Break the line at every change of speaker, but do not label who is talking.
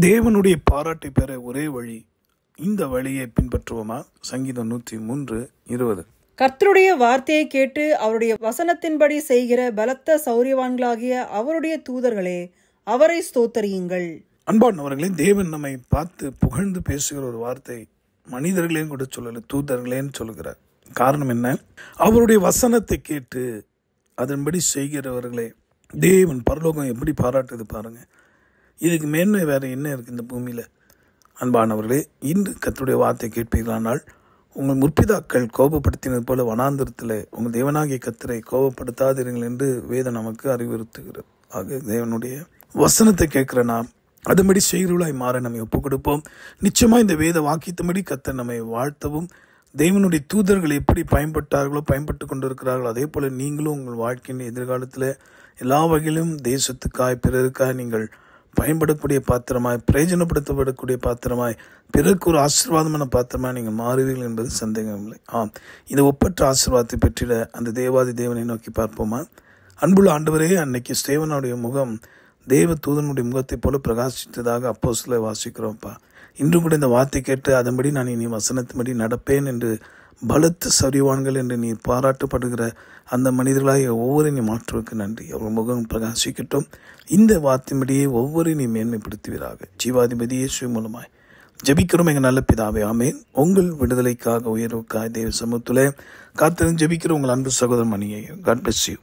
தேவனுடைய பாராட்டை பெற ஒரே வழி, இந்த வழியை பின்பற்றுவோமா? சங்கீதம் 103:20.
கர்த்தருடைய வார்த்தையை கேட்டு அவருடைய வசனத்தின்படி செய்கிற பலத்த சௌரியவான்களாகிய அவருடைய தூதர்களே, அவரை ஸ்தோத்தரியுங்கள்.
அன்பானவர்களே, தேவன் நம்மை பார்த்து புகழ்ந்து பேசுகிற ஒரு வார்த்தை மனிதர்களேன்னு கூட சொல்லல, தூதர்களேன்னு சொல்லுகிறார். காரணம் என்ன? அவருடைய வசனத்தை கேட்டு அதன்படி செய்கிறவர்களே. தேவன் பரலோகம் எப்படி பாராட்டுது பாருங்க. இதுக்கு மேன்மை வேற என்ன இருக்கு இந்த பூமியில? அன்பானவர்களே, இன்று கர்த்தருடைய வார்த்தை கேட்பீர்களானால் உங்கள் முற்பிதாக்கள் கோபப்படுத்தினது போல வனாந்திரத்தில் உங்கள் தேவனாகிய கர்த்தரை கோபப்படுத்தாதீர்கள் என்று வேதம் நமக்கு அறிவுறுத்துகிறது. ஆக தேவனுடைய வசனத்தை கேட்கிற நாம் அதுபடி செய்கிறவர்களாய் மாற நம்மை ஒப்புக் கொடுப்போம். நிச்சயமாக இந்த வேத வாக்கியத்தபடி கர்த்தர் நம்மை வாழ்த்தவும், தேவனுடைய தூதர்கள் எப்படி பயன்பட்டு கொண்டிருக்கிறார்களோ அதே போல நீங்களும் உங்கள் வாழ்க்கையின் எதிர்காலத்தில் எல்லா வகையிலும் தேசத்துக்காய் பிறருக்காய் நீங்கள் பயன்படக்கூடிய பாத்திரமாய், பிரயோஜனப்படுத்தப்படக்கூடிய பாத்திரமாய், பிறருக்கு ஒரு ஆசீர்வாதமான பாத்திரமாய் நீங்கள் மாறுவீர்கள் என்பது சந்தேகம் இல்லை. இந்த ஒப்பற்ற ஆசீர்வாதத்தை பெற்றிட அந்த தேவாதி தேவனை நோக்கி பார்ப்போமா? அன்புள்ள ஆண்டவரே, அன்னைக்கு ஸ்தேவனுடைய முகம் தேவ தூதனுடைய முகத்தை போல பிரகாசித்ததாக அப்போஸ்தலரை வாசிக்கிறோம்ப்பா. இன்றும் கூட இந்த வார்த்தை கேட்டு அதன்படி நான் இனி வசனத்தின்படி நடப்பேன் என்று பலத்த சௌரியவான்கள் என்று நீ பாராட்டப்படுகிற அந்த மனிதர்களாக ஒவ்வொரு நீ மாற்றுவதற்கு நன்றி. அவர் முகம் பிரகாசிக்கட்டும். இந்த வார்த்தையின்படியே ஒவ்வொரு நீ மேன்மைப்படுத்துவீராக. ஜீவாதிபதி இயேசு மூலமாய் ஜெபிக்கிறோம் எங்கள் நல்ல பிதாவே, ஆமென். உங்கள் விடுதலைக்காக, உயர்வுக்காக தேவ சமூகத்திலே காத்திருந்து ஜெபிக்கிற உங்கள் அன்பு சகோதரன் மணியை. God bless you.